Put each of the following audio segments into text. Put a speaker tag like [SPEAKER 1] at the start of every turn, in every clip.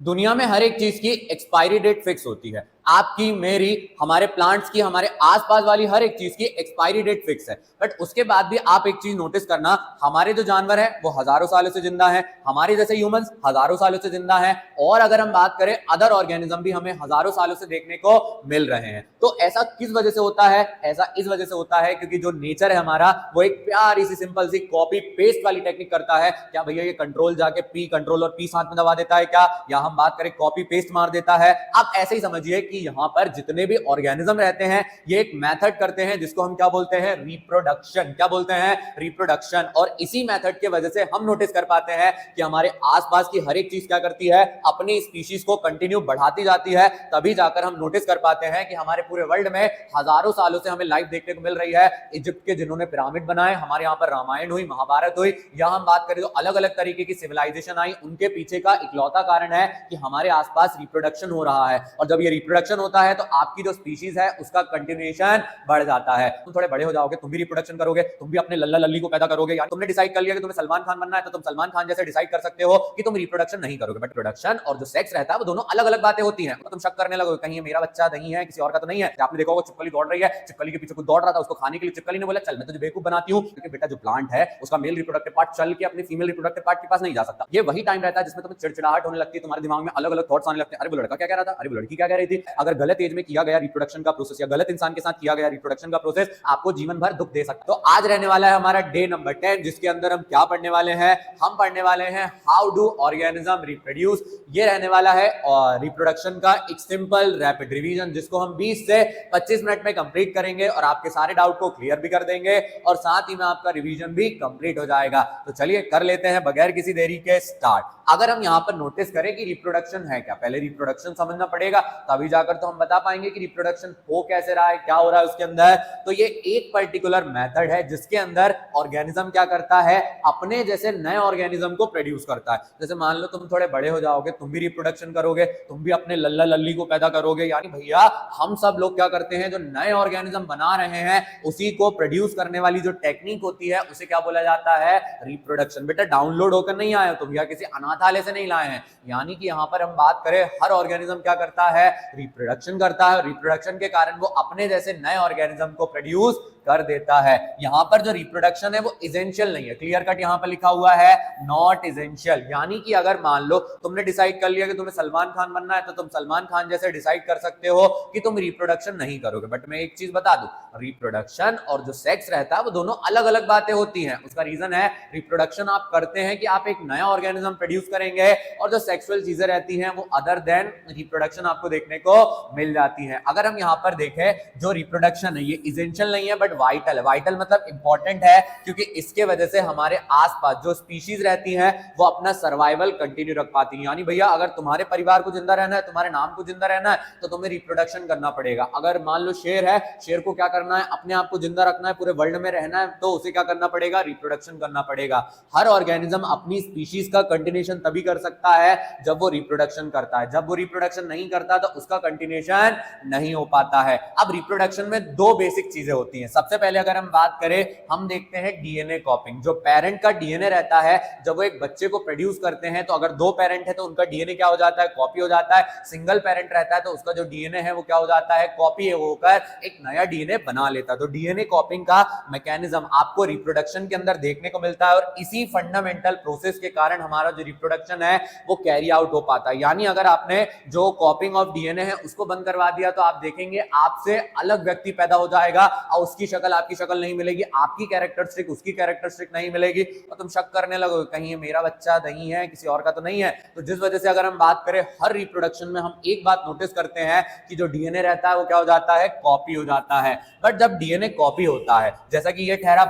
[SPEAKER 1] दुनिया में हर एक चीज की एक्सपायरी डेट फिक्स होती है। आपकी, मेरी, हमारे प्लांट्स की, हमारे आसपास वाली हर एक चीज की एक्सपायरी डेट फिक्स है। बट उसके बाद भी आप एक चीज नोटिस करना, हमारे जो जानवर है वो हजारों सालों से जिंदा है, हमारे जैसे ह्यूमंस हजारों सालों से जिंदा है, और अगर हम बात करें अदर ऑर्गेनिज्म भी हमें हजारों सालों से देखने को मिल रहे हैं। तो ऐसा किस वजह से होता है? ऐसा इस वजह से होता है क्योंकि जो नेचर है हमारा वो एक प्यारी सी सिंपल सी कॉपी पेस्ट वाली टेक्निक करता है। क्या भैया ये कंट्रोल जाके पी, कंट्रोल और पी साथ में दबा देता है क्या? या हम बात करें कॉपी पेस्ट मार देता है? आप ऐसे ही समझिए कि यहां पर जितने भी ऑर्गेनिज्म रहते हैं ये एक मेथड करते हैं जिसको हम क्या बोलते हैं? रिप्रोडक्शन। क्या बोलते हैं? रिप्रोडक्शन। और इसी मेथड के वजह से हम नोटिस कर पाते हैं कि हमारे आसपास की हर एक चीज क्या करती है? अपनी स्पीशीज को कंटिन्यू बढ़ाती जाती है। तभी जाकर हम नोटिस कर पाते हैं कि हमारे पूरे वर्ल्ड में हजारों सालों से हमें लाइफ देखने को मिल रही है। इजिप्ट के जिन्होंने पिरामिड बनाए, हमारे यहाँ पर रामायण हुई, महाभारत हुई, या हम बात करें तो अलग अलग तरीके की सिविलाइजेशन आई, उनके पीछे का इकलौता कारण है कि हमारे आसपास रिप्रोडक्शन हो रहा है। और जब ये रिप्रोडक्शन होता है तो आपकी जो स्पीशीज है उसका कंटिन्यूएशन बढ़ जाता है। तुम थोड़े बड़े हो जाओगे, तुम भी रिप्रोडक्शन करोगे, तुम भी अपने लल्ला लल्ली को पैदा करोगे। यानी तुमने डिसाइड कर लिया कि तुम्हें सलमान खान बनना है तो तुम सलमान खान जैसे डिसाइड कर सकते हो कि तुम रिप्रोडक्शन नहीं करोगे। बट प्रोडक्शन और जो सेक्स रहता है वो दोनों अलग अलग बातें होती हैं। तो तुम शक करने लगोगे कहीं ये मेरा बच्चा नहीं है, किसी और का तो नहीं है। आपने देखा होगा चिपकली दौड़ रही है, चिपकली के पीछे कुछ दौड़ रहा था, उसको खाने के लिए चिपकली ने बोला चल मैं तुझे बेवकूफ बनाती हूं, क्योंकि बेटा जो प्लांट है उसका मेल रिप्रोडक्टिव पार्ट चल के अपने फीमेल रिप्रोडक्टिव पार्ट के पास नहीं जा सकता। ये वही टाइम रहता है जिसमें तुम्हें चिड़चिड़ाहट होने लगती है, तुम्हारे दिमाग में अलग अलग थॉट्स आने लगते हैं। अरे वो लड़का क्या कह रहा था, अरे वो लड़की क्या कह रही थी। अगर गलत एज में किया गया रिप्रोडक्शन का प्रोसेस या गलत इंसान के साथ किया गया रिप्रोडक्शन का प्रोसेस आपको जीवन भर दुख दे सकता है। तो आज रहने वाला है हमारा डे नंबर 10, जिसके अंदर हम क्या पढ़ने वाले हैं? हम पढ़ने वाले हैं हाउ डू ऑर्गेनिज्म रिप्रोड्यूस। ये रहने वाला है और रिप्रोडक्शन का एक सिंपल रैपिड रिवीजन, जिसको हम 20 से 25 मिनट में कंप्लीट करेंगे और आपके सारे डाउट को क्लियर भी कर देंगे और साथ ही में आपका रिवीजन भी कंप्लीट हो जाएगा। तो चलिए कर लेते हैं बगैर किसी देरी के स्टार्ट। अगर हम यहां पर नोटिस करें कि रिप्रोडक्शन है क्या, पहले रिप्रोडक्शन समझना पड़ेगा, तभी जाकर तो हम बता पाएंगे कि रिप्रोडक्शन हो कैसे रहा है, क्या हो रहा है उसके अंदर। तो ये एक पर्टिकुलर मेथड है जिसके अंदर ऑर्गेनिज्म क्या करता है? अपने जैसे नए ऑर्गेनिज्म को प्रोड्यूस करता है। जैसे मान लो तुम थोड़े बड़े हो जाओगे, तुम भी रिप्रोडक्शन करोगे, तुम भी अपने लल्ला लल्ली को पैदा करोगे। यानी भैया हम सब लोग क्या करते हैं, जो नए ऑर्गेनिज्म बना रहे हैं उसी को प्रोड्यूस करने वाली जो टेक्निक होती है उसे क्या बोला जाता है? रिप्रोडक्शन। बेटा डाउनलोड होकर नहीं आए हो तुम, या किसी अनाथालय से नहीं लाए हैं। यानी कि यहां पर हम बात करें हर ऑर्गेनिज्म क्या करता है? रिप्रोडक्शन करता है। रिप्रोडक्शन के कारण वो अपने जैसे नए ऑर्गेनिज्म को प्रोड्यूस कर देता है। यहां पर जो रिप्रोडक्शन है वो इसेंशियल नहीं है, क्लियर कट यहां पर लिखा हुआ है नॉट इसेंशियल। यानी कि अगर मान लो तुमने डिसाइड कर लिया कि तुम्हें सलमान खान बनना है तो तुम सलमान खान जैसे डिसाइड कर सकते हो कि तुम रिप्रोडक्शन नहीं करोगे। बट मैं एक चीज बता दूं, रिप्रोडक्शन और जो सेक्स रहता है वो दोनों अलग अलग बातें होती हैं। उसका रीजन है रिप्रोडक्शन आप करते हैं कि आप एक नया ऑर्गेनिज्म प्रोड्यूस करेंगे, और जो सेक्सुअल चीजें रहती हैं वो अदर देन रिप्रोडक्शन आपको देखने को मिल जाती है। अगर हम यहां पर देखें, जो रिप्रोडक्शन है ये इसेंशियल नहीं है बट वाइटल है। वाइटल मतलब इंपॉर्टेंट है, क्योंकि इसके वजह से हमारे आसपास जो स्पीशीज रहती हैं वो अपना सर्वाइवल कंटिन्यू रख पाती हैं। यानी भैया अगर तुम्हारे परिवार को जिंदा रहना है, तुम्हारे नाम को जिंदा रहना है, तो तुम्हें रिप्रोडक्शन करना पड़ेगा। अगर मान लो शेर है, शेर को क्या करना है? अपने आप को जिंदा रखना है, पूरे वर्ल्ड में रहना है, तो उसे क्या करना पड़ेगा? रिप्रोडक्शन करना पड़ेगा। हर ऑर्गेनिज्म अपनी स्पीशीज का कंटिन्यूएशन तभी कर सकता है जब वो रिप्रोडक्शन करता है। जब वो रिप्रोडक्शन नहीं करता तो उसका कंटिन्यूएशन नहीं हो पाता है। अब रिप्रोडक्शन में दो बेसिक चीजें होती हैं। सबसे पहले अगर हम बात करें, हम देखते हैं डीएनए कॉपिंग। जो पेरेंट का डीएनए रहता है, जब वो एक बच्चे को प्रोड्यूस करते हैं तो अगर दो पेरेंट है तो उनका डीएनए क्या हो जाता है? कॉपी हो जाता है। सिंगल पेरेंट रहता है तो उसका जो डीएनए है वो क्या हो जाता है? कॉपी होकर एक नया डीएनए बना लेता है। तो डीएनए कॉपिंग का मैकेनिज्म आपको रिप्रोडक्शन के अंदर देखने को मिलता है, और इसी फंडामेंटल प्रोसेस के कारण हमारा जो रिप्रोडक्शन है वो कैरी आउट हो पाता है। यानी अगर आपने जो कॉपिंग ऑफ डीएनए है उसको बंद करवा दिया तो आप देखेंगे आपसे अलग व्यक्ति पैदा हो जाएगा, और उसकी शक्ल आपकी शक्ल नहीं मिलेगी, आपकी कैरेक्टरिस्टिक उसकी कैरेक्टरिस्टिक नहीं मिलेगी, और तुम शक करने लगोगे कहीं ये मेरा बच्चा नहीं है, किसी और का तो नहीं है। तो जिस वजह से अगर हम बात करें हर रिप्रोडक्शन में हम एक बात नोटिस करते हैं कि जो डीएनए रहता है वो क्या हो जाता है? कॉपी हो जाता है। बट जब डीएनए कॉपी होता है, जैसा कि ये ठहरा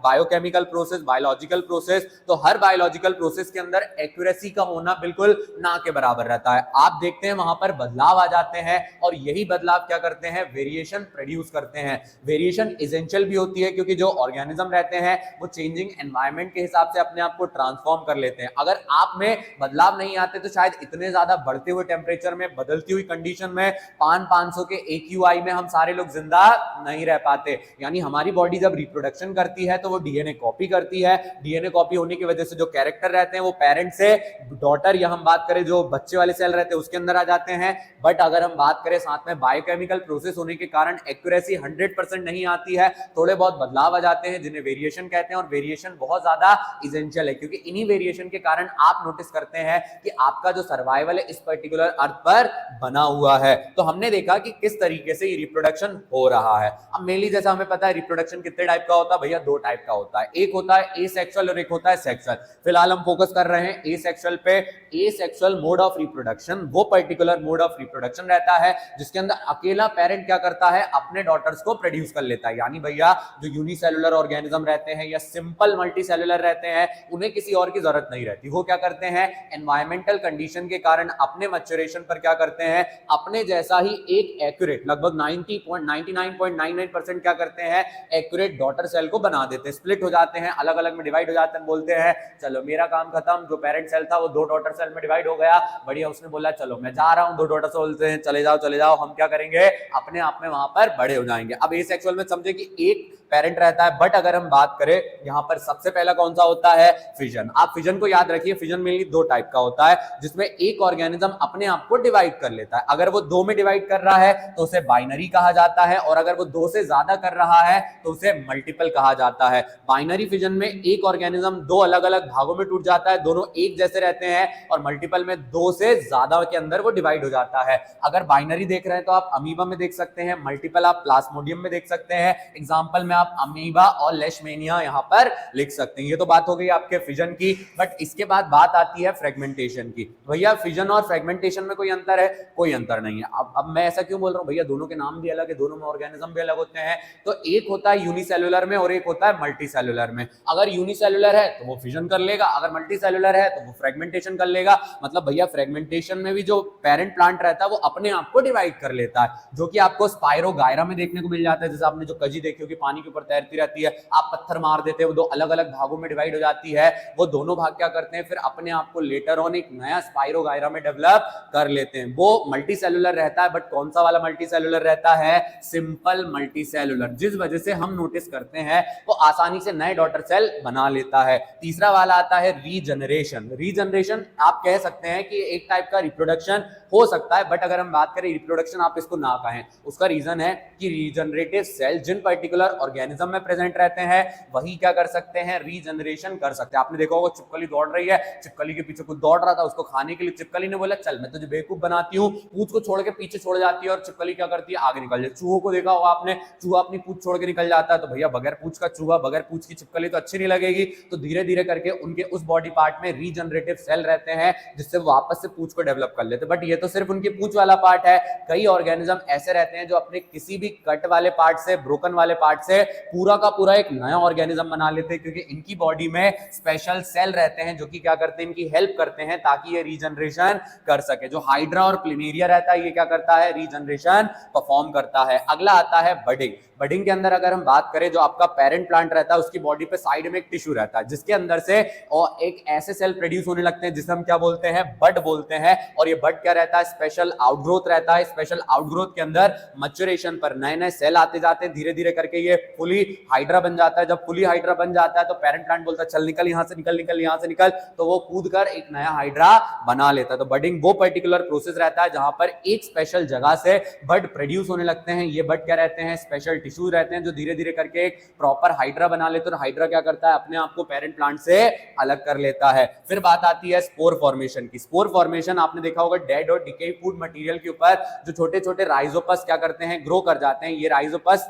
[SPEAKER 1] बायोकेमिकल प्रोसेस, बायोलॉजिकल प्रोसेस, तो हर बायोलॉजिकल प्रोसेस के अंदर एक्यूरेसी का होना बिल्कुल ना के बराबर रहता है। आप देखते हैं वहां पर बदलाव आ जाते हैं, और यही बदलाव क्या करते हैं? वेरिएशन प्रोड्यूस करते हैं। वेरिएशन इसेंशियल भी होती है, क्योंकि जो ऑर्गेनिज्म रहते हैं वो चेंजिंग एनवायरनमेंट के हिसाब से अपने आप को ट्रांसफॉर्म कर लेते हैं। अगर आप में बदलाव नहीं आते तो शायद इतने ज्यादा बढ़ते हुए टेम्परेचर में, बदलती हुई कंडीशन में 500 के AQI में हम सारे लोग जिंदा नहीं रह पाते। यानी हमारी बॉडी जब रिप्रोडक्शन करती है तो वो डीएनए कॉपी करती है। डीएनए कॉपी होने की वजह से जो कैरेक्टर रहते हैं वो पेरेंट से डॉटर, या हम बात करें जो बच्चे वाले सेल रहते हैं उसके अंदर आ जाते हैं। बट अगर हम बात करें साथ में बायोकेमिकल प्रोसेस होने के कारण एक्यूरेसी 100% नहीं आती है, थोड़े बहुत बदलाव आ जाते हैं जिन्हें वेरिएशन कहते हैं। और वेरिएशन बहुत ज्यादा इसेंशियल है, क्योंकि इन्हीं वेरिएशन के कारण आप नोटिस करते हैं कि आपका जो सर्वाइवल है इस पर्टिकुलर अर्थ पर बना हुआ है। तो हमने देखा कि किस तरीके से ये रिप्रोडक्शन हो रहा है। अब मेनली जैसा हमें पता है रिप्रोडक्शन कितने टाइप का होता है भैया, 2 टाइप का होता है। एक होता है एसेक्सुअल और एक होता है सेक्सुअल। फिलहाल हम फोकस कर रहे हैं एसेक्सुअल पे। एसेक्सुअल मोड ऑफ रिप्रोडक्शन वो पर्टिकुलर मोड ऑफ रिप्रोडक्शन रहता है जिसके अंदर अकेला पेरेंट क्या करता है, अपने डॉटर्स को प्रोड्यूस कर लेता है। यानी भैया जो यूनिसेलुलर ऑर्गेनिज्म रहते हैं या सिंपल मल्टीसेलुलर रहते हैं उन्हें किसी और की जरूरत नहीं रहती। वो क्या करते हैं, एनवायरमेंटल कंडीशन के कारण अपने मैच्योरेशन पर क्या करते हैं, अपने जैसा ही एक एक्यूरेट, लगभग 99.99% क्या करते हैं, एक्यूरेट डॉटर सेल को बना देते हैं। स्प्लिट हो जाते हैं, अलग अलग में डिवाइड हो जाते हैं। बोलते हैं चलो मेरा काम खत्म, जो पेरेंट सेल था वो 2 डॉटर सेल में डिवाइड हो गया, बढ़िया। उसने बोला चलो मैं जा रहा हूं, 2 डॉटर सेल बोलते हैं चले जाओ, हम क्या करेंगे, अपने आप में वहां पर बड़े हो जाएंगे। अब एसेक्सुअल में समझे कि एक पेरेंट रहता है। बट अगर हम बात करें यहां पर सबसे पहला कौन सा होता है, फिजन। आप फिजन को याद रखिए, फिजन मेनली 2 टाइप का होता है जिसमें एक ऑर्गेनिज्म अपने आप को डिवाइड कर लेता है। अगर वो 2 में डिवाइड कर रहा है तो उसे बाइनरी कहा जाता है, और अगर वो 2 से ज्यादा कर रहा है तो उसे मल्टीपल कहा जाता है। बाइनरी फिजन में एक ऑर्गेनिज्म 2 अलग अलग भागों में टूट जाता है, दोनों एक जैसे रहते हैं, और मल्टीपल में 2 से ज्यादा के अंदर वो डिवाइड हो जाता है। अगर बाइनरी देख रहे हैं तो आप अमीबा में देख सकते हैं, मल्टीपल आप प्लाज्मोडियम में देख सकते हैं। एग्जांपल में आप अमीबा और लेशमेनिया यहां पर लिख सकते हैं। ये तो बात हो गई आपके फिजन की। बट इसके बाद बात आती है फ्रेगमेंटेशन की। भैया फिजन और फ्रेगमेंटेशन में कोई अंतर है? कोई अंतर नहीं है। अब मैं ऐसा क्यों बोल रहा हूं भैया, दोनों के नाम भी अलग है, दोनों में ऑर्गेनिज्म भी अलग होते हैं। तो एक होता है यूनिसेलुलर में और एक होता है मल्टीसेलुलर में। अगर यूनिसेलुलर है तो वो फिजन कर लेगा, अगर मल्टीसेलुलर है तो वो फ्रेगमेंटेशन कर लेगा। मतलब भैया फ्रेगमेंटेशन में भी जो पेरेंट प्लांट रहता है वो अपने आप को डिवाइड कर लेता है, जो कि आपको स्पाइरोगायरा में देखने को मिल जाता है। जैसे आपने जो कजी देखी होगी पानी के ऊपर तैरती रहती है, आप पत्थर मार देते हैं, वो 2 अलग अलग भागों में डिवाइड हो जाती है। वो दोनों भाग क्या करते हैं, फिर अपने आप को लेटर ऑन एक नया स्पाइरोगायरा में डेवलप कर लेते हैं। वो मल्टीसेलुलर रहता है। बट कौन सा वाला मल्टीसेलुलर रहता है, सिंपल मल्टीसेलुलर, जिस वजह से हम नोटिस करते हैं वो आसानी से नए डॉटर सेल बना लेता है। तीसरा वाला आता है रीजनरेशन। रीजनरेशन आप कह सकते हैं कि एक टाइप का रिप्रोडक्शन हो सकता है। बट अगर हम बात करें रिप्रोडक्शन आप इसको ना कहें, उसका रीजन है कि रीजनरेटिव सेल जिन पर्टिकुलर ऑर्गेनिज्म में प्रेजेंट रहते हैं वही क्या कर सकते हैं, रीजनरेशन कर सकते हैं। आपने देखा होगा छिपकली दौड़ रही है, छिपकली के पीछे कुछ दौड़ रहा था, उसको खाने के लिए छिपकली ने बोला चल मैं तुझे बेवकूफ बनाती हूँ, पूंछ को छोड़ के पीछे छोड़ जाती है और छिपकली क्या करती है, आगे निकल जाती है। चूहों को देखा होगा आपने, चूहा अपनी पूंछ छोड़ के निकल जाता है। तो भैया बगैर पूंछ का चूहा, बगैर पूंछ की छिपकली तो अच्छी नहीं लगेगी। तो धीरे धीरे करके उनके उस बॉडी पार्ट में रीजनरेटिव सेल रहते हैं जिससे वो वापस से पूंछ को डेवलप कर लेते हैं। बट ये तो सिर्फ उनकी पूंछ वाला पार्ट है। कई ऑर्गेनिज्म ऐसे रहते हैं जो अपने किसी भी कट वाले पार्ट से, ब्रोकन वाले पार्ट से पूरा का पूरा एक नया ऑर्गेनिज्म बना लेते हैं, क्योंकि इनकी बॉडी में स्पेशल सेल रहते हैं जो कि क्या करते हैं, इनकी हेल्प करते हैं ताकि ये रीजनरेशन कर सके। जो हाइड्रा और प्लुमेरिया रहता है ये क्या करता है, रीजनरेशन परफॉर्म करता है। अगला आता है बडिंग। बडिंग के अंदर अगर हम बात करें, जो आपका पेरेंट प्लांट रहता है उसकी बॉडी पे साइड में एक टिश्यू रहता है जिसके अंदर से और एक ऐसे सेल प्रोड्यूस होने लगते हैं जिसे हम क्या बोलते हैं, बड बोलते हैं। और ये बड क्या रहता है, स्पेशल आउटग्रोथ रहता है। स्पेशल आउटग्रोथ के अंदर मैच्योरेशन पर नए नए सेल आते जाते हैं, धीरे धीरे करके ये फुली हाइड्रा बन जाता है। जब फुली हाइड्रा बन जाता है तो पेरेंट प्लांट बोलता है चल निकल यहाँ से, निकल निकल यहाँ से निकल, तो वो कूद कर एक नया हाइड्रा बना लेता है। तो बडिंग वो पर्टिकुलर प्रोसेस रहता है जहां पर एक स्पेशल जगह से बड प्रोड्यूस होने लगते हैं। ये बड क्या रहते हैं, स्पेशल टिश्यू रहते हैं जो धीरे धीरे करके एक प्रॉपर हाइड्रा बना लेते हैं। और हाइड्रा क्या करता है, अपने आप को पेरेंट प्लांट से अलग कर लेता है। फिर बात आती है स्पोर फॉर्मेशन की। स्पोर फॉर्मेशन आपने देखा होगा डेड और डिके फूड मटेरियल के ऊपर जो छोटे छोटे राइजोपस क्या करते हैं, ग्रो कर जाते हैं। ये राइजोपस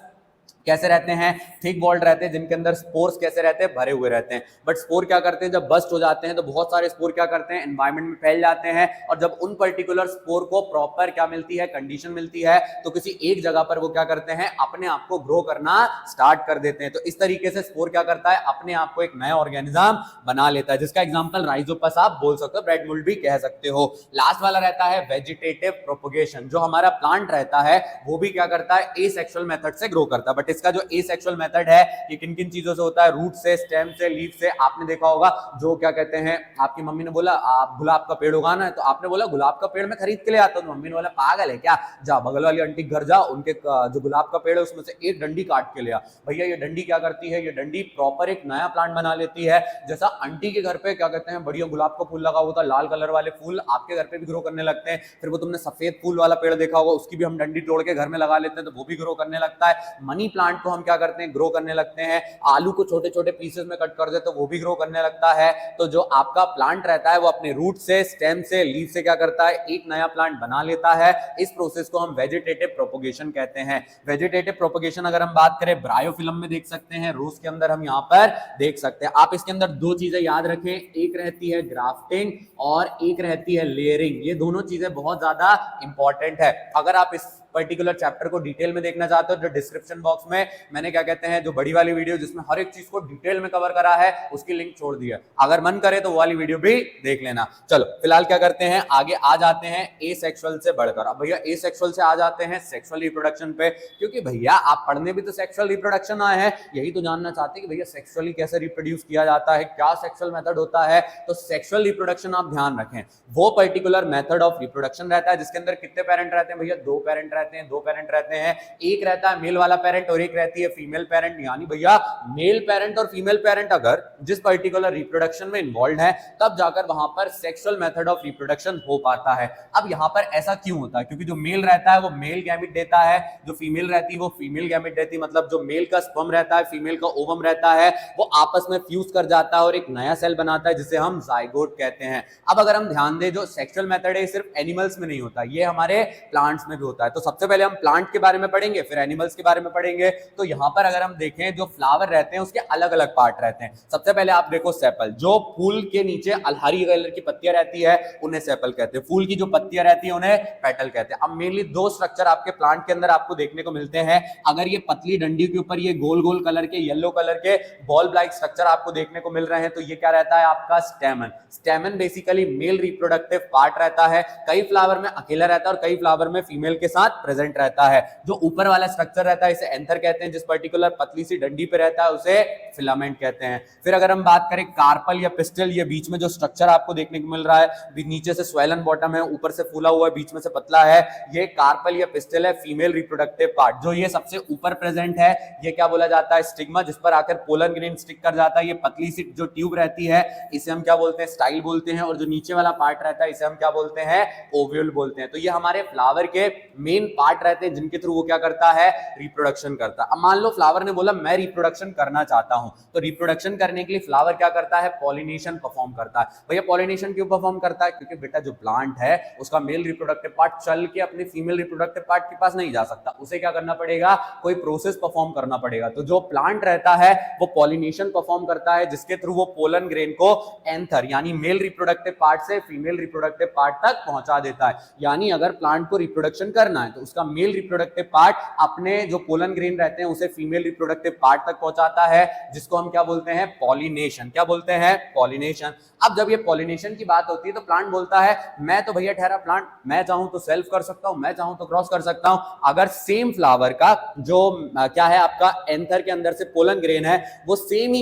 [SPEAKER 1] कैसे रहते हैं, थिक वॉल्ड रहते हैं, जिनके अंदर स्पोर्स कैसे रहते हैं, भरे हुए रहते हैं। बट स्पोर क्या करते हैं, जब बस्ट हो जाते हैं तो बहुत सारे स्पोर क्या करते हैं, एनवायरनमेंट में फैल जाते हैं। और जब उन पर्टिकुलर स्पोर को प्रॉपर क्या मिलती है, कंडीशन मिलती है, तो किसी एक जगह पर वो क्या करते हैं, अपने आप को ग्रो करना स्टार्ट कर देते हैं। तो इस तरीके से स्पोर क्या करता है, अपने आप को एक नया ऑर्गेनिज्म बना लेता है, जिसका एग्जाम्पल राइजोपस आप बोल सकते हो, ब्रेड मोल्ड भी कह सकते हो। लास्ट वाला रहता है वेजिटेटिव प्रोपोगेशन। जो हमारा प्लांट रहता है वो भी क्या करता है, एसेक्सुअल मेथड से ग्रो करता है। बट इसका जो एसेक्सुअल मेथड है ये किन किन चीजों से होता है, रूट से, स्टेम से, लीफ से। आपने देखा होगा जो क्या कहते हैं, आपकी मम्मी ने बोला आप गुलाब का पेड़ उगाना है, तो आपने बोला गुलाब का पेड़ मैं खरीद के ले आता हूँ, मम्मी ने बोला पागल है क्या, जा बगल वाली आंटी घर जा, उनके जो गुलाब का पेड़ है उसमें से एक डंडी काट के ले आ। भैया ये डंडी क्या करती है, ये डंडी प्रॉपर एक नया प्लांट बना लेती है। जैसा आंटी के घर पे क्या कहते हैं बढ़िया गुलाब का फूल लगा हुआ था, लाल कलर वाले फूल आपके घर पे भी ग्रो करने लगते हैं। फिर वो तुमने सफेद फूल वाला पेड़ देखा होगा, उसकी भी हम डंडी तोड़ के घर में लगा लेते हैं तो वो भी ग्रो करने लगता है। मनी प्लांट को हम क्या करते हैं, ग्रो करने लगते हैं। आलू को छोटे छोटे पीसेस में कट कर दे तो वो भी ग्रो करने लगता है। तो जो आपका प्लांट रहता है वो अपने रूट से, स्टेम से, लीफ से क्या करता है, एक नया प्लांट बना लेता है। इस प्रोसेस को हम वेजिटेटिव प्रोपोगेशन कहते हैं। वेजिटेटिव प्रोपोगेशन अगर हम बात करें ब्रायोफिल्म में देख सकते हैं, रोज के अंदर हम यहाँ पर देख सकते हैं। आप इसके अंदर दो चीजें याद रखें, एक रहती है ग्राफ्टिंग और एक रहती है लेयरिंग। ये दोनों चीजें बहुत ज्यादा इंपॉर्टेंट है। अगर आप इस पर्टिकुलर चैप्टर को डिटेल में देखना चाहते हो तो डिस्क्रिप्शन बॉक्स में मैंने क्या कहते हैं जो बड़ी वाली वीडियो जिसमें हर एक चीज को डिटेल में कवर करा है उसकी लिंक छोड़ दी है, अगर मन करे तो वो वाली वीडियो भी देख लेना। चलो फिलहाल क्या करते हैं, आगे आ जाते हैं एसेक्सुअल से बढ़कर। अब भैया एसेक्सुअल से आ जाते हैं सेक्सुअल रिप्रोडक्शन पे, क्योंकि भैया आप पढ़ने भी तो सेक्सुअल रिप्रोडक्शन आए हैं, यही तो जानना चाहते हैं कि भैया सेक्सुअली कैसे रिप्रोड्यूस किया जाता है, क्या सेक्सुअल मेथड होता है। तो सेक्सुअल रिप्रोडक्शन आप ध्यान रखें, वो पर्टिकुलर मेथड ऑफ रिप्रोडक्शन रहता है जिसके अंदर कितने पेरेंट रहते हैं भैया, दो पेरेंट रहते हैं, दो पेरेंट रहते हैं। एक रहता है मेल वाला पेरेंट और एक रहती है फीमेल पेरेंट। यानी भैया मेल पेरेंट और फीमेल पेरेंट अगर जिस पर्टिकुलर रिप्रोडक्शन में इन्वॉल्व है तब जाकर वहां पर सेक्सुअल मेथड ऑफ रिप्रोडक्शन हो पाता है। अब यहां पर ऐसा क्यों होता है, क्योंकि जो मेल रहता है वो मेल गैमेट देता है, जो फीमेल रहती है वो फीमेल गैमेट देती है। मतलब जो मेल का स्पर्म रहता है, फीमेल का ओवम रहता है, वो आपस में फ्यूज कर जाता है और एक नया सेल बनाता है जिसे हम जाइगोट कहते हैं। अब अगर हम ध्यान दें जो सेक्सुअल मेथड है सिर्फ एनिमल्स में नहीं होता, ये हमारे प्लांट्स में भी होता है। तो सबसे पहले हम प्लांट के बारे में पढ़ेंगे, फिर एनिमल्स के बारे में पढ़ेंगे। तो यहां पर अगर हम देखें जो फ्लावर रहते हैं उसके अलग अलग पार्ट रहते हैं। सबसे पहले आप देखो सेपल, जो फूल के नीचे हरी कलर की पत्तियां रहती है उन्हें सेपल कहते हैं, फूल की जो पत्तियां रहती है उन्हें पेटल कहते हैं। अब मेनली दो स्ट्रक्चर आपके प्लांट के अंदर आपको देखने को मिलते हैं। अगर ये पतली डंडी के ऊपर ये गोल गोल कलर के येलो कलर के बॉल लाइक स्ट्रक्चर आपको देखने को मिल रहे हैं तो ये क्या रहता है आपका स्टेमन। स्टेमन बेसिकली मेल रिप्रोडक्टिव पार्ट रहता है। कई फ्लावर में अकेला रहता है और कई फ्लावर में फीमेल के साथ प्रेजेंट रहता है। जो ऊपर वाला स्ट्रक्चर रहता है इसे एंथर कहते हैं, जिस पर्टिकुलर पतली सी डंडी पे रहता है उसे फिलामेंट कहते हैं। फिर अगर हम बात करें कार्पल या पिस्टल, ये बीच में जो स्ट्रक्चर आपको देखने को मिल रहा है, नीचे से स्वेलन बॉटम है, ऊपर से फूला हुआ है, बीच में से पतला है, ये कार्पल या पिस्टल है, फीमेल रिप्रोडक्टिव पार्ट। जो ये सबसे ऊपर प्रेजेंट है ये क्या बोला जाता है, स्टिग्मा, जिस पर आकर पोलन ग्रेन स्टिक कर जाता है। ये पतली सी जो ट्यूब रहती है इसे हम क्या बोलते हैं, स्टाइल बोलते हैं। और जो नीचे वाला पार्ट रहता है इसे हम क्या बोलते हैं, ओव्यूल बोलते हैं। तो ये हमारे फ्लावर के मेन पार्ट रहते हैं जिनके थ्रू वो क्या करता है, रिप्रोडक्शन करता है। अब मान लो फ्लावर ने बोला मैं रिप्रोडक्शन करना चाहता हूं, तो रिप्रोडक्शन करने के लिए फ्लावर क्या करता है, पॉलिनेशन परफॉर्म करता है। भैया पॉलिनेशन क्यों परफॉर्म करता है, क्योंकि बेटा जो प्लांट है उसका मेल रिप्रोडक्टिव पार्ट चल के अपने फीमेल रिप्रोडक्टिव पार्ट के पास नहीं जा सकता, उसे क्या करना पड़ेगा, कोई प्रोसेस परफॉर्म करना पड़ेगा। तो जो प्लांट रहता है वो पॉलिनेशन परफॉर्म करता है जिसके थ्रू वो पोलन ग्रेन को एंथर यानी मेल रिप्रोडक्टिव पार्ट से फीमेल रिप्रोडक्टिव पार्ट तक पहुंचा देता है। यानी अगर प्लांट को रिप्रोडक्शन करना है तो उसका मेल रिप्रोडक्टिव पार्ट अपने जो पोलन ग्रेन रहते हैं उसे फीमेल रिप्रोडक्टिव पार्ट तक पहुंचाता है, जिसको हम क्या बोलते हैं, पॉलिनेशन। क्या बोलते हैं, पॉलिनेशन। अब जब ये पॉलिनेशन की बात होती है तो प्लांट बोलता है मैं तो भैया ठहरा प्लांट, मैं चाहूं तो सेल्फ कर सकता हूं, मैं चाहूं तो क्रॉस कर सकता हूं। अगर सेम फ्लावर का जो क्या है आपका एंथर के अंदर से पोलन ग्रेन है वो सेम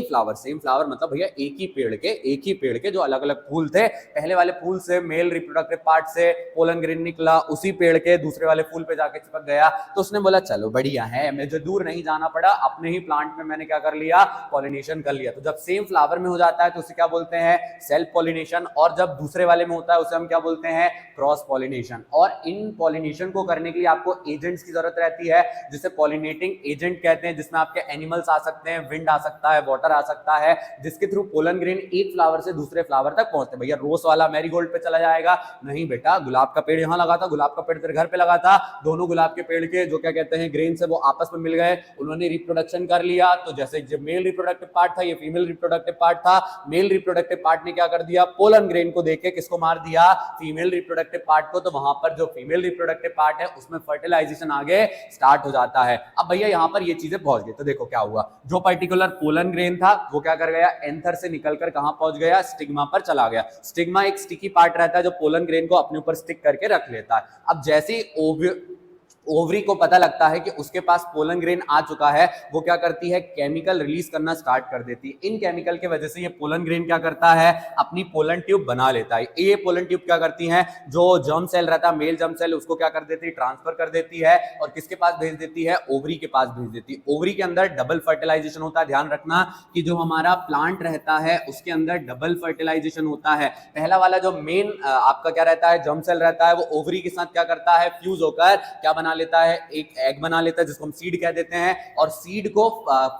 [SPEAKER 1] फ्लावर मतलब भैया एक ही पेड़ के जो अलग अलग फूल थे, पहले वाले फूल से मेल रिप्रोडक्टिव पार्ट से पोलन ग्रेन निकला, उसी पेड़ के दूसरे वाले फूल पे जाके चिपक गया, तो उसने बोला चलो बढ़िया है, मुझे दूर नहीं जाना पड़ा, अपने ही प्लांट में मैंने क्या कर लिया, पॉलिनेशन कर लिया। तो जब सेम फ्लावर में हो जाता है तो उसे क्या बोलते हैं, सेल्फ पॉलिनेशन। और जब दूसरे वाले में होता है उसे हम क्या बोलते हैं, क्रॉस पॉलिनेशन। और इन पॉलिनेशन को करने के लिए आपको एजेंट्स की जरूरत रहती है जिसे पॉलिनेटिंग एजेंट कहते हैं, जिसमें आपके एनिमल्स आ सकते हैं, विंड आ सकता है, वाटर आ सकता है, जिसके थ्रू पोलन ग्रेन एक फ्लावर से दूसरे फ्लावर तक पहुंचते। भैया रोज वाला मैरीगोल्ड पे चला जाएगा, नहीं बेटा, गुलाब का पेड़ यहां लगा था, गुलाब का पेड़ तेरे घर पे लगा था, दोनों गुलाब के पेड़ के जो क्या कहते हैं ग्रेन से वो आपस में मिल गए, उन्होंने रिप्रोडक्शन कर लिया। तो जैसे जब मेल रिप्रोडक्टिव पार्ट था ये फीमेल रिप्रोडक्टिव पार्ट था, मेल रिप्रोडक्टिव पार्ट ने क्या कर दिया, पोलन ग्रेन को देके किसको मार दिया, फीमेल रिप्रोडक्टिव पार्ट को। तो वहां पर जो फीमेल रिप्रोडक्टिव पार्ट है उसमें फर्टिलाइजेशन आगे स्टार्ट हो जाता है। अब भैया यहां पर ये चीजें पहुंच गई तो देखो क्या हुआ, जो पर्टिकुलर पोलन ग्रेन था वो क्या कर गया, एंथर से निकलकर कहां पहुंच गया, स्टिग्मा पर चला गया। स्टिग्मा एक स्टिकी पार्ट रहता है जो पोलन ग्रेन को अपने ऊपर स्टिक करके रख लेता है। अब जैसे ओवरी को पता लगता है कि उसके पास पोलन ग्रेन आ चुका है, वो क्या करती है, केमिकल रिलीज करना स्टार्ट कर देती है। इन केमिकल की वजह से ये पोलन ग्रेन क्या करता है, अपनी पोलन ट्यूब बना लेता है। ये पोलन ट्यूब क्या करती है, जो जर्म सेल रहता है, मेल जर्म सेल, उसको क्या कर देती है, ट्रांसफर कर देती है और किसके पास भेज देती है, ओवरी के पास भेज देती है। ओवरी के अंदर डबल फर्टिलाइजेशन होता है। ध्यान रखना कि जो हमारा प्लांट रहता है उसके अंदर डबल फर्टिलाइजेशन होता है। पहला वाला जो मेन आपका क्या रहता है, जर्म सेल रहता है, वो ओवरी के साथ क्या करता है, फ्यूज होकर क्या बना लेता है, एक एग बना लेता है जिसको हम सीड कह देते हैं। और सीड को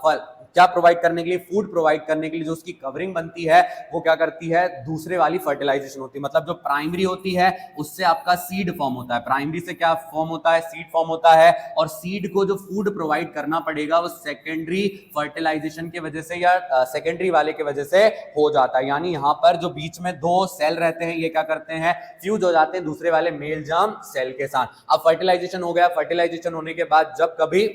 [SPEAKER 1] फल क्या प्रोवाइड करने के लिए, फूड प्रोवाइड करने के लिए जो उसकी कवरिंग बनती है वो क्या करती है, दूसरे वाली फर्टिलाइजेशन होती है। मतलब जो प्राइमरी होती है उससे आपका सीड फॉर्म होता है, प्राइमरी से क्या फॉर्म होता है, सीड फॉर्म होता है। और सीड को जो फूड प्रोवाइड करना पड़ेगा वो सेकेंडरी फर्टिलाइजेशन की वजह से या सेकेंडरी वाले की वजह से हो जाता है। यानी यहां पर जो बीच में दो सेल रहते हैं ये क्या करते हैं, फ्यूज हो जाते हैं दूसरे वाले मेल जर्म सेल के साथ। अब फर्टिलाइजेशन हो गया, फर्टिलाइजेशन होने के बाद जब कभी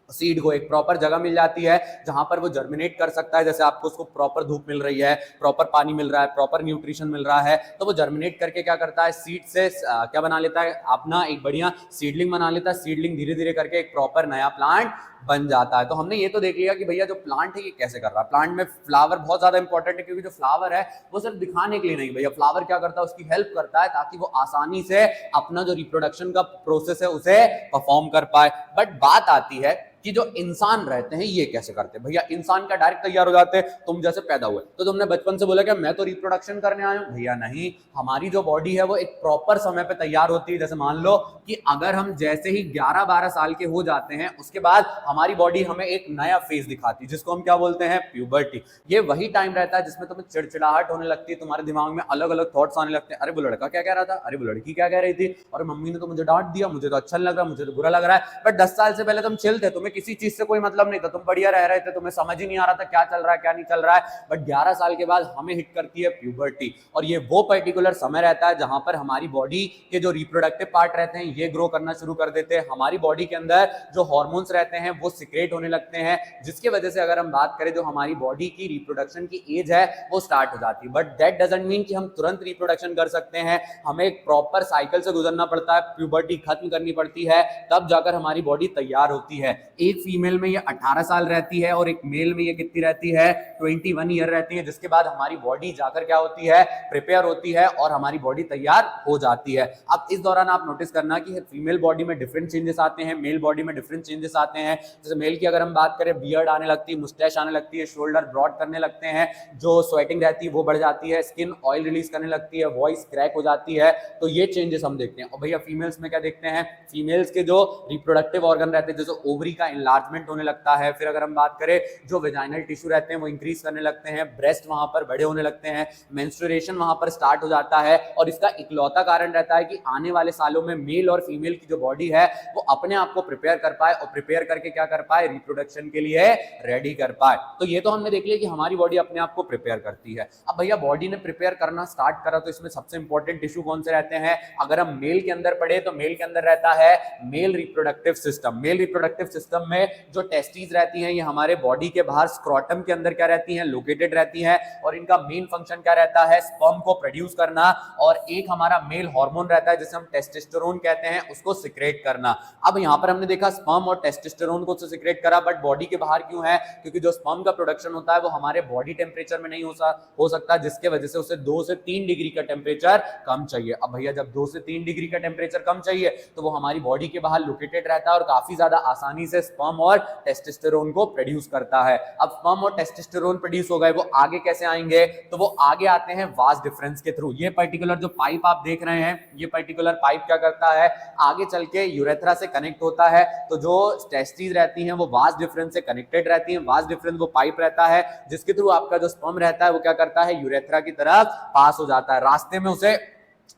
[SPEAKER 1] सीड को एक प्रॉपर जगह मिल जाती है जहां पर वो जर्मिनेट कर सकता है, जैसे आपको उसको प्रॉपर धूप मिल रही है, प्रॉपर पानी मिल रहा है, प्रॉपर न्यूट्रिशन मिल रहा है, तो वो जर्मिनेट करके क्या करता है, सीड से क्या बना लेता है, अपना एक बढ़िया सीडलिंग बना लेता है। सीडलिंग धीरे धीरे करके एक प्रॉपर नया प्लांट बन जाता है। तो हमने ये तो देख लिया कि भैया जो प्लांट है ये कैसे कर रहा है। प्लांट में फ्लावर बहुत ज्यादा इंपॉर्टेंट है, क्योंकि जो फ्लावर है वो सिर्फ दिखाने के लिए नहीं, भैया फ्लावर क्या करता है, उसकी हेल्प करता है ताकि वो आसानी से अपना जो रिप्रोडक्शन का प्रोसेस है उसे परफॉर्म कर पाए। बट बात आती है कि जो इंसान रहते हैं ये कैसे करते हैं। भैया इंसान का डायरेक्ट तैयार हो जाते हैं, तुम जैसे पैदा हुए तो तुमने बचपन से बोला कि मैं तो रिप्रोडक्शन करने आया हूं। भैया नहीं, हमारी जो बॉडी है वो एक प्रॉपर समय पे तैयार होती है। जैसे मान लो कि अगर हम जैसे ही 11-12 साल के हो जाते हैं उसके बाद हमारी बॉडी हमें एक नया फेज दिखाती है जिसको हम क्या बोलते हैं, प्यूबर्टी। ये वही टाइम रहता है जिसमें तुम्हें चिड़चिड़ाहट होने लगती है, तुम्हारे दिमाग में अलग अलग थॉट्स आने लगते हैं। अरे वो लड़का क्या कह रहा था, अरे वो लड़की क्या कह रही थी, और मम्मी ने तो मुझे डांट दिया, मुझे तो अच्छा नहीं लग रहा, मुझे तो बुरा लग रहा है। बट 10 साल से पहले तुम चिल थे, तुम्हें किसी चीज से कोई मतलब नहीं था, तुम बढ़िया रह रहे थे, तुम्हें समझ ही नहीं आ रहा था क्या चल रहा है क्या नहीं चल रहा है। बट 11 साल के बाद हमें हिट करती है प्यूबर्टी, और ये वो पर्टिकुलर समय रहता है जहां पर हमारी बॉडी के जो रिप्रोडक्टिव पार्ट रहते हैं ये ग्रो करना शुरू कर देते हैं। हमारी बॉडी के अंदर जो हार्मोन्स रहते हैं वो सिक्रेट होने लगते हैं, जिसकी वजह से अगर हम बात करें जो हमारी बॉडी की रिप्रोडक्शन की एज है वो स्टार्ट हो जाती है। बट दैट डजंट मीन कि हम तुरंत रिप्रोडक्शन कर सकते हैं, हमें एक प्रॉपर साइकिल से गुजरना पड़ता है, प्यूबर्टी खत्म करनी पड़ती है, तब जाकर हमारी बॉडी तैयार होती है। एक फीमेल में ये 18 साल रहती है और एक मेल में ये कितनी रहती है, 21 ईयर रहती है, जिसके बाद हमारी बॉडी जाकर क्या होती है, प्रिपेयर होती है और हमारी बॉडी तैयार हो जाती है। अब इस दौरान आप नोटिस करना कि फीमेल बॉडी में डिफरेंट चेंजेस आते हैं, मेल बॉडी में डिफरेंट चेंजेस आते हैं। जैसे मेल की अगर हम बात करें, बियर्ड आने लगती है, मुस्टैच आने लगती है, शोल्डर ब्रॉड करने लगते हैं, जो स्वेटिंग रहती है वो बढ़ जाती है, स्किन ऑयल रिलीज करने लगती है, वॉइस क्रैक हो जाती है। तो ये चेंजेस हम देखते हैं। और भैया फीमेल्स में क्या देखते हैं, फीमेल्स के जो रिप्रोडक्टिव ऑर्गन रहते हैं, जैसे ओवरी का इनलार्जमेंट होने लगता है। फिर अगर हम बात करें जो वेजाइनल टिश्यू रहते हैं वो इंक्रीज करने लगते हैं, ब्रेस्ट वहां पर बड़े होने लगते हैं, मेंस्ट्रुएशन वहां पर स्टार्ट हो जाता है। और इसका इकलौता कारण रहता है कि आने वाले सालों में मेल और फीमेल की जो बॉडी है वो अपने आप को प्रिपेयर कर पाए, और प्रिपेयर करके क्या कर पाए, रिप्रोडक्शन के लिए रेडी कर पाए। तो ये तो हमने देख लिया कि हमारी बॉडी अपने आप को प्रिपेयर करती है। अब भैया बॉडी ने प्रिपेयर करना स्टार्ट करा तो इसमें सबसे इंपॉर्टेंट टिश्यू कौन से रहते हैं। अगर हम मेल के अंदर पढ़े तो मेल के अंदर रहता है male reproductive system. Male reproductive system में जो टेस्टीज रहती हैं ये हमारे बॉडी के बाहर स्क्रोटम के अंदर क्या रहती हैं, लोकेटेड रहती हैं, और इनका मेन फंक्शन क्या रहता है, स्पर्म को प्रोड्यूस करना, और एक हमारा मेल हार्मोन रहता है जिसे हम टेस्टोस्टेरोन कहते हैं, उसको सिक्रेट करना। अब यहां पर हमने देखा स्पर्म और टेस्टोस्टेरोन को सिक्रेट करा, बट बॉडी के बाहर क्यों है, क्योंकि जो स्पर्म का प्रोडक्शन होता है वो हमारे बॉडी टेम्परेचर में नहीं हो सकता, जिसके वजह से उसे 2 से 3 डिग्री का टेम्परेचर कम चाहिए। अब भैया जब 2 से 3 डिग्री का टेम्परेचर कम चाहिए तो वो हमारी बॉडी के बाहर लोकेटेड रहता है और काफी ज्यादा आसानी से स्पर्म और टेस्टोस्टेरोन को प्रोड्यूस करता है। अब स्पर्म और टेस्टोस्टेरोन प्रोड्यूस हो गए, वो आगे कैसे आएंगे, तो वो आगे आते हैं वास डिफरेंस के थ्रू। ये पर्टिकुलर जो पाइप आप देख रहे हैं, ये पर्टिकुलर पाइप क्या करता है, आगे चल के यूरेथ्रा से कनेक्ट होता है। तो जो टेस्टीज रहती हैं वो वास डिफरेंस से कनेक्टेड रहती हैं। वास डिफरेंस वो पाइप रहता है जिसके थ्रू आपका जो स्पर्म रहता है वो क्या करता है, यूरेथ्रा की तरफ पास हो जाता है। रास्ते में उसे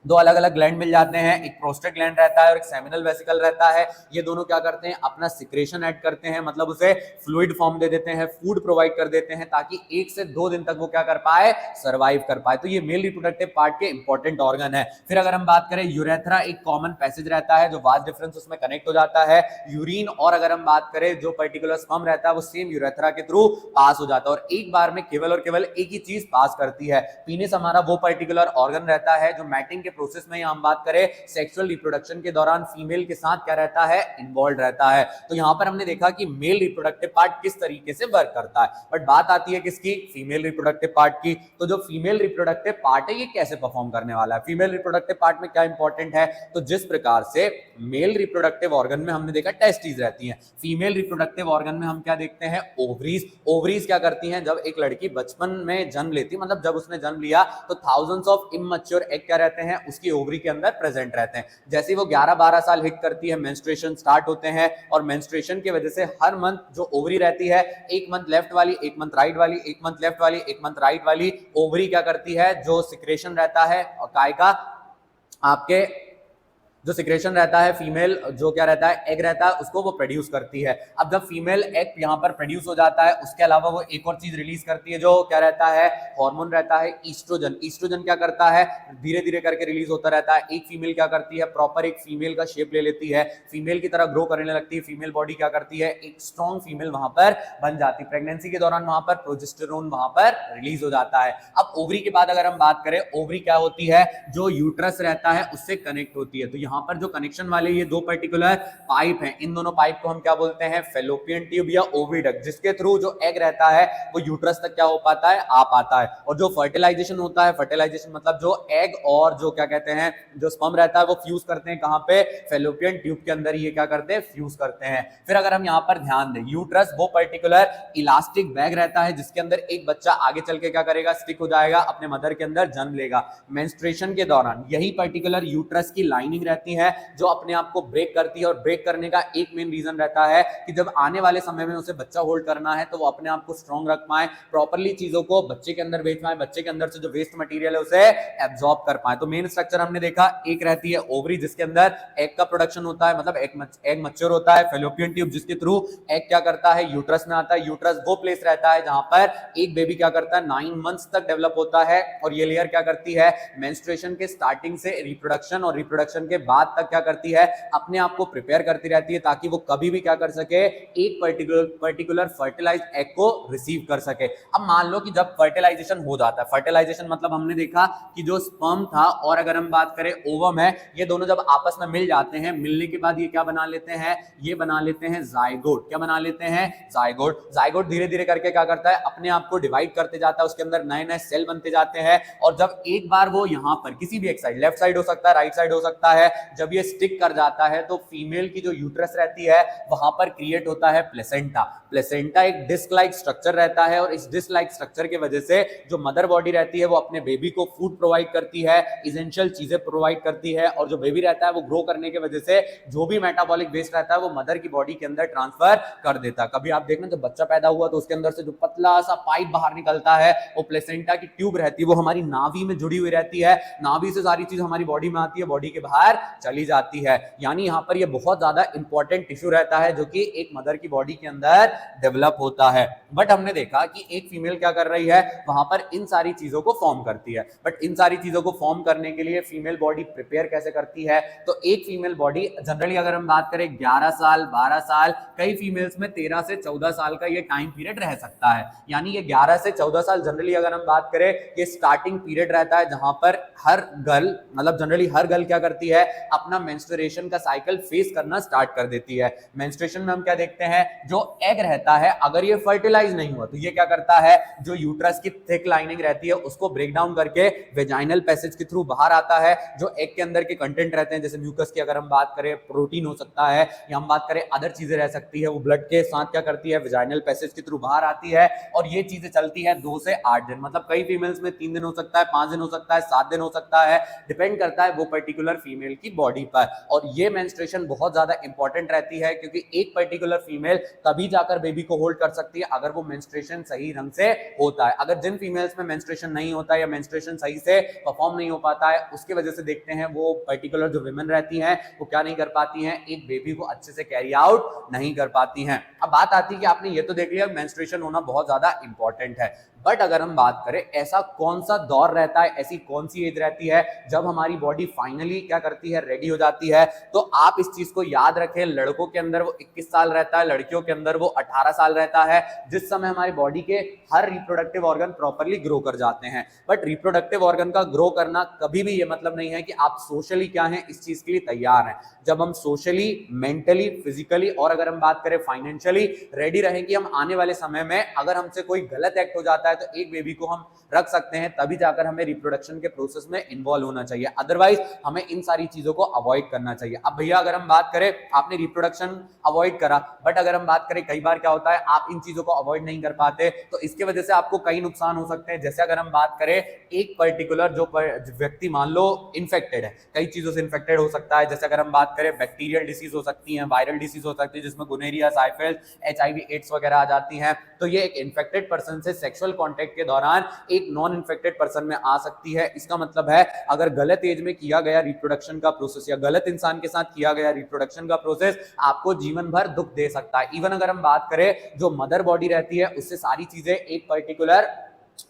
[SPEAKER 1] 2 अलग अलग ग्लैंड मिल जाते हैं, एक प्रोस्टेट ग्लैंड रहता है और एक सेमिनल वेसिकल रहता है। ये दोनों क्या करते हैं, अपना सिक्रेशन ऐड करते हैं, मतलब उसे फ्लूइड फॉर्म दे देते हैं, फूड प्रोवाइड कर देते हैं, ताकि 1 से 2 दिन तक वो क्या कर पाए, सर्वाइव कर पाए। तो ये मेल रिप्रोडक्टिव पार्ट के इंपॉर्टेंट ऑर्गन है। फिर अगर हम बात करें यूरेथ्रा, एक कॉमन पैसेज रहता है जो वास डिफरेंस उसमें कनेक्ट हो जाता है, यूरिन, और अगर हम बात करें जो पर्टिकुलर स्पर्म रहता है वो सेम यूरेथ्रा के थ्रू पास हो जाता है, और एक बार में केवल और केवल एक ही चीज पास करती है, पीनिस हमारा वो पर्टिकुलर ऑर्गन रहता है जो मैटिंग स्टैटिंग के प्रोसेस में हम बात करें सेक्सुअल रिप्रोडक्शन के दौरान फीमेल के साथ क्या रहता है, इन्वॉल्व रहता है। तो यहां पर हमने देखा कि मेल रिप्रोडक्टिव पार्ट किस तरीके से वर्क करता है, बट बात आती है किसकी, फीमेल रिप्रोडक्टिव पार्ट की। तो जो फीमेल रिप्रोडक्टिव पार्ट है ये कैसे परफॉर्म करने वाला है, फीमेल रिप्रोडक्टिव पार्ट में क्या इंपॉर्टेंट है, तो जिस प्रकार से मेल रिप्रोडक्टिव ऑर्गन में हमने देखा टेस्टिस रहती हैं, फीमेल रिप्रोडक्टिव ऑर्गन में हम क्या देखते हैं, ओवरीज। ओवरीज क्या करती हैं, जब एक लड़की बचपन में जन्म लेती, मतलब जब उसने जन्म लिया तो थाउजेंड्स ऑफ इमैच्योर एग क्या रहते हैं उसकी ओवरी के अंदर प्रेजेंट रहते हैं। जैसे वो 11-12 साल हिट करती है, मेंस्ट्रुएशन स्टार्ट होते हैं, और मेंस्ट्रुएशन की वजह से हर मंथ जो ओवरी रहती है, एक मंथ लेफ्ट वाली, एक मंथ राइट वाली, एक मंथ लेफ्ट वाली, एक मंथ राइट वाली, ओवरी क्या करती है, जो सिक्रेशन रहता है और काय का आपके जो सिक्रेशन रहता है, फीमेल जो क्या रहता है, एग रहता है, उसको वो प्रोड्यूस करती है। अब जब फीमेल एग यहाँ पर प्रोड्यूस हो जाता है, उसके अलावा वो एक और चीज रिलीज करती है जो क्या रहता है, हार्मोन रहता है ईस्ट्रोजन। ईस्ट्रोजन क्या करता है, धीरे धीरे करके रिलीज होता रहता है। एक फीमेल क्या करती है, प्रॉपर एक फीमेल का शेप ले लेती है, फीमेल की तरह ग्रो करने लगती है, फीमेल बॉडी क्या करती है, एक स्ट्रॉन्ग फीमेल वहां पर बन जाती है। प्रेगनेंसी के दौरान वहां पर प्रोजेस्टेरोन वहां पर रिलीज हो जाता है। अब ओवरी के बाद अगर हम बात करें, ओवरी क्या होती है, जो यूट्रस रहता है उससे कनेक्ट होती है। तो यहाँ पर जो कनेक्शन वाले ये दो पर्टिकुलर पाइप हैं, इन दोनों पाइप को हम क्या बोलते हैं, फेलोपियन ट्यूब या ओविडक्ट, जिसके थ्रू जो एग रहता है वो यूट्रस तक क्या हो पाता है, आ पाता है। और जो फर्टिलाइजेशन होता है, फर्टिलाइजेशन मतलब जो एग और जो क्या कहते हैं, जो स्पर्म रहता है वो फ्यूज करते हैं कहां पे, फेलोपियन ट्यूब के अंदर ये क्या करते हैं, फ्यूज करते हैं। फिर अगर हम यहां पर ध्यान दें, यूट्रस वो पर्टिकुलर इलास्टिक बैग रहता है जिसके अंदर एक बच्चा आगे चल के क्या करेगा, स्टिक हो जाएगा, अपने मदर के अंदर जन्म लेगा। मेंस्ट्रुएशन के दौरान यही पर्टिकुलर यूट्रस की लाइनिंग रहती है जो अपने आप को ब्रेक करती है, और ब्रेक करने का एक मेन रीजन रहता है कि जब आने वाले समय में उसे बच्चा होल्ड करना है तो वो अपने आप को स्ट्रॉन्ग रख पाए, प्रॉपर्ली चीजों को बच्चे के अंदर भेज पाए, बच्चे के अंदर से जो वेस्ट मटेरियल है उसे एब्जॉर्ब कर पाए। तो मेन स्ट्रक्चर हमने देखा, एक रहती है ओवरी जिसके अंदर एग का प्रोडक्शन होता है, मतलब एग मैच्योर होता है, फेलोपियन ट्यूब जिसके थ्रू एग क्या करता है, यूट्रस में आता है। यूट्रस वो प्लेस रहता है जहां पर एक बेबी क्या करता है, 9 मंथ्स तक डेवलप होता है, और ये लेयर क्या करती है, मेंस्ट्रुएशन के स्टार्टिंग से रिप्रोडक्शन और रिप्रोडक्शन के बाद तक क्या करती है, अपने आप को प्रिपेयर करती रहती है ताकि वो कभी भी क्या कर सके, एक पर्टिकुलर फर्टिलाइज एग को रिसीव कर सके। अब मान लो कि जब फर्टिलाइजेशन हो जाता है, फर्टिलाइजेशन मतलब हमने देखा कि जो स्पर्म था और अगर हम बात करें ओवम है, ये दोनों जब आपस में मिल जाते हैं, मिलने के बाद ये क्या बना लेते हैं, ये बना लेते हैं जाइगोट। क्या बना लेते हैं, जाइगोट। जाइगोट धीरे धीरे करके क्या करता है, अपने आप को डिवाइड करते जाता है, उसके अंदर नए नए सेल बनते जाते हैं, और जब एक बार वो यहां पर किसी भी एक साइड, लेफ्ट साइड हो सकता है, राइट साइड हो सकता है, जब ये स्टिक कर जाता है तो फीमेल की जो यूट्रस रहती है वहां पर क्रिएट होता है प्लेसेंटा। प्लेसेंटा एक डिस्क लाइक स्ट्रक्चर रहता है, और इस डिस्क लाइक स्ट्रक्चर की वजह से जो मदर बॉडी रहती है वो अपने बेबी को फूड प्रोवाइड करती है, इसेंशियल चीजें प्रोवाइड करती है, और जो बेबी रहता है वो ग्रो करने की वजह से जो भी मेटाबॉलिक वेस्ट रहता है वो मदर की बॉडी के अंदर ट्रांसफर कर देता है। कभी आप देखना जब बच्चा पैदा हुआ तो उसके अंदर से जो पतला सा पाइप बाहर निकलता है वो प्लेसेंटा की ट्यूब रहती है, वो हमारी नाभि में जुड़ी हुई रहती है, नाभि से सारी चीज हमारी बॉडी में आती है, बॉडी के बाहर चली जाती है। यानी यहाँ पर ये बहुत ज्यादा इंपॉर्टेंट टिश्यू रहता है जो कि एक मदर की बॉडी के अंदर डेवलप होता है। बट हमने देखा कि एक फीमेल क्या कर रही है, वहां पर इन सारी चीजों को फॉर्म करती है, बट इन सारी चीजों को फॉर्म करने के लिए फीमेल बॉडी प्रिपेयर कैसे करती है, तो एक फीमेल बॉडी जनरली अगर हम बात करें 11 साल 12 साल, कई फीमेल्स में 13 से 14 साल का ये टाइम पीरियड रह सकता है। यानी ये 11 से 14 साल जनरली अगर हम बात करें, ये स्टार्टिंग पीरियड रहता है जहां पर हर गर्ल, मतलब जनरली हर गर्ल क्या करती है, अपना मेंस्ट्रुएशन का साइकिल फेस करना स्टार्ट कर देती है। मेंस्ट्रुएशन में हम क्या देखते हैं, जो एग रहता है अगर ये फर्टिलाइज नहीं हुआ तो ये क्या करता है, जो यूट्रस की थिक लाइनिंग रहती है उसको ब्रेक डाउन करके वेजाइनल पैसेज के थ्रू बाहर आता है। जो एग के अंदर के कंटेंट रहते हैं, जैसे म्यूकस की अगर हम बात करें, प्रोटीन हो सकता है, या हम बात करें अदर चीजें रह सकती है, वो ब्लड के साथ क्या करती है, वेजाइनल पैसेज के थ्रू बाहर आती है, और ये चीजें चलती है 2 से 8 दिन, मतलब कई फीमेल्स में 3 दिन हो सकता है, 5 दिन हो सकता है, 7 दिन हो सकता है, डिपेंड करता है वो पर्टिकुलर फीमेल की बॉडी पर। और ये मेंस्ट्रुएशन बहुत ज्यादा इंपॉर्टेंट रहती है क्योंकि एक पर्टिकुलर फीमेल तभी जाकर बेबी को होल्ड कर सकती है अगर वो मेंस्ट्रुएशन सही ढंग से होता है। अगर जिन फीमेल्स में मेंस्ट्रुएशन नहीं होता है या मेंस्ट्रुएशन सही से परफॉर्म नहीं हो पाता है, उसकी वजह से देखते हैं वो पर्टिकुलर जो विमेन रहती हैं वो क्या नहीं कर पाती हैं, एक बेबी को अच्छे से कैरी आउट नहीं कर पाती हैं। अब बात आती है कि आपने ये तो देख लिया मेंस्ट्रुएशन होना बहुत ज्यादा इंपॉर्टेंट है, बट अगर हम बात करें ऐसा कौन सा दौर रहता है, ऐसी कौन सी एज रहती है जब हमारी बॉडी फाइनली क्या करती है, रेडी हो जाती है, तो आप इस चीज को याद रखें, लड़कों के अंदर वो 21 साल रहता है, लड़कियों के अंदर वो 18 साल रहता है, जिस समय हमारी बॉडी के हर रिप्रोडक्टिव ऑर्गन प्रॉपरली ग्रो कर जाते हैं। बट रिप्रोडक्टिव ऑर्गन का ग्रो करना कभी भी ये मतलब नहीं है कि आप सोशली क्या हैं, इस चीज के लिए तैयार हैं। जब हम सोशली, मेंटली, फिजिकली और अगर हम बात करें फाइनेंशियली रेडी रहेंगे, हम आने वाले समय में अगर हमसे कोई गलत एक्ट हो जाता है तो एक बेबी को हम रख सकते हैं, तभी जाकर हमें रिप्रोडक्शन के प्रोसेस में इन्वॉल्व होना चाहिए। अदरवाइज हमें इन सारी चीजों को अवॉइड करना चाहिए। अब भैया अगर हम बात करें, आपने रिप्रोडक्शन अवॉइड करा, बट अगर हम बात करें कई बार क्या होता है आप इन चीजों को अवॉइड नहीं कर पाते, तो इसके वजह से आपको कई नुकसान हो सकते हैं। जैसे अगर हम बात करें एक पर्टिकुलर जो व्यक्ति मान लो इन्फेक्टेड है, कई चीजों से इन्फेक्टेड हो सकता है, जैसे अगर हम बात करें बैक्टीरियल डिसीज हो सकती है, वायरल डिसीज हो सकती है जिसमें गोनेरिया, साइफिलिस, एचआईवी, एड्स वगैरह आ जाती हैं, तो ये एक इन्फेक्टेड पर्सन से सेक्सुअल कांटेक्ट के दौरान एक नॉन इन्फेक्टेड पर्सन में आ सकती है। इसका मतलब है अगर गलत एज में किया गया रिप्रोडक्शन का प्रोसेस या गलत इंसान के साथ किया गया रिप्रोडक्शन का प्रोसेस आपको जीवन भर दुख दे सकता है। इवन अगर हम बात करें जो मदर बॉडी रहती है उससे सारी चीजें एक पर्टिकुलर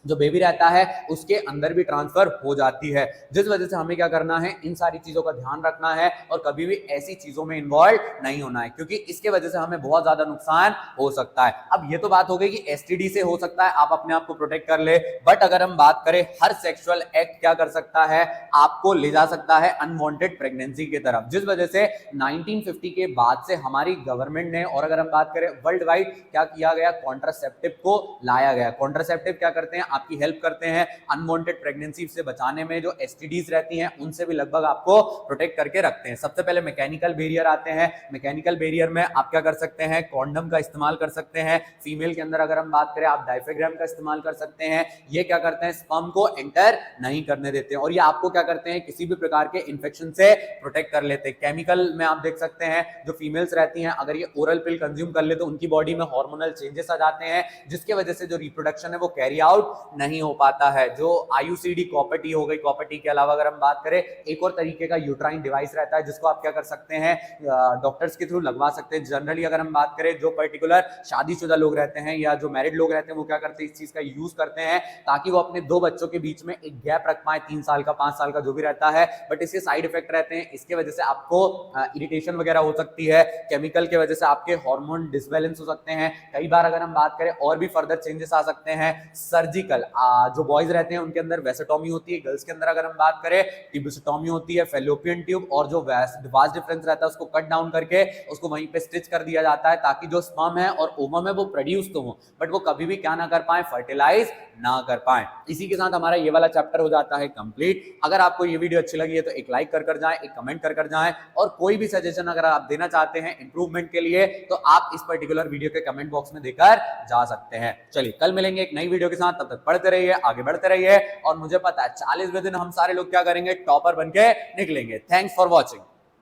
[SPEAKER 1] जो बेबी रहता है उसके अंदर भी ट्रांसफर हो जाती है, जिस वजह से हमें क्या करना है, इन सारी चीजों का ध्यान रखना है और कभी भी ऐसी चीजों में इन्वॉल्व नहीं होना है, क्योंकि इसके वजह से हमें बहुत ज्यादा नुकसान हो सकता है। अब ये तो बात हो गई कि एसटीडी से हो सकता है आप अपने आप को प्रोटेक्ट कर ले, बट अगर हम बात करें हर सेक्सुअल एक्ट क्या कर सकता है, आपको ले जा सकता है अनवांटेड प्रेगनेंसी की तरफ, जिस वजह से 1950 के बाद से हमारी गवर्नमेंट ने और अगर हम बात करें वर्ल्ड वाइड क्या किया गया, कॉन्ट्रासेप्टिव को लाया गया। कॉन्ट्रासेप्टिव क्या करते हैं, आपकी हेल्प करते हैं अनवांटेड प्रेगनेंसी से बचाने में, जो एसटीडीज रहती हैं उनसे भी लगभग आपको प्रोटेक्ट करके रखते हैं। सबसे पहले मैकेनिकल बैरियर आते हैं। मैकेनिकल बैरियर में आप क्या कर सकते हैं, कॉन्डम का इस्तेमाल कर सकते हैं। फीमेल के अंदर अगर हम बात करें आप डायफ्राम का इस्तेमाल कर सकते हैं। ये क्या करते हैं, स्पर्म को एंटर नहीं करने देते हैं और ये आपको क्या करते हैं, किसी भी प्रकार के इंफेक्शन से प्रोटेक्ट कर लेते हैं। केमिकल में आप देख सकते हैं जो फीमेल्स रहती हैं अगर ये ओरल पिल कंज्यूम कर ले तो उनकी बॉडी में हार्मोनल चेंजेस आ जाते हैं, जिसके वजह से जो रिप्रोडक्शन है वो कैरी आउट नहीं हो पाता है। जो आईयूसीडी कॉपर टी हो गई, कॉपर टी के अलावा अगर हम बात करें एक और तरीके का यूट्राइन डिवाइस रहता है जिसको आप क्या कर सकते हैं, डॉक्टर्स के थ्रू लगवा सकते हैं। जनरली अगर हम बात करें जो पर्टिकुलर शादीशुदा लोग रहते हैं या जो मैरिड लोग रहते हैं वो क्या करते हैं, इस चीज का यूज करते हैं ताकि वो अपने दो बच्चों के बीच में एक गैप रख पाए, 3 साल का, 5 साल का, जो भी रहता है। बट इसके साइड इफेक्ट रहते हैं, इसके वजह से आपको इरिटेशन वगैरह हो सकती है, केमिकल के वजह से आपके हार्मोन डिसबैलेंस हो सकते हैं। कई बार अगर हम बात करें और भी फर्दर चेंजेस आ सकते हैं। सर्जिकल जो बॉयज रहते हैं उनके अंदर वेसेटोमी होती है, गर्ल्स के अंदर अगर हम बात करें ट्यूबोस्टोमी होती है, फेलोपियन ट्यूब, और जो वास्ट डिफरेंस रहता है उसको कट डाउन करके उसको वहीं पे स्टिच कर दिया जाता है ताकि जो स्पर्म है और ओवम है वो प्रोड्यूस तो हो बट वो कभी भी क्या ना कर पाए, फर्टिलाइज ना कर पाए। इसी के साथ हमारा ये वाला चैप्टर हो जाता है कंप्लीट। अगर आपको ये वीडियो अच्छी लगी है तो एक लाइक कर जाएं, एक कमेंट कर जाएं और कोई भी सजेशन अगर आप देना चाहते हैं इंप्रूवमेंट के लिए तो आप इस पर्टिकुलर वीडियो के कमेंट बॉक्स में देकर जा सकते हैं। चलिए कल मिलेंगे एक नई वीडियो के साथ, तब तक पढ़ते रहिए, आगे बढ़ते रहिए और मुझे पता है 40वें दिन हम सारे लोग क्या करेंगे, टॉपर बनके निकलेंगे। Thanks for watching.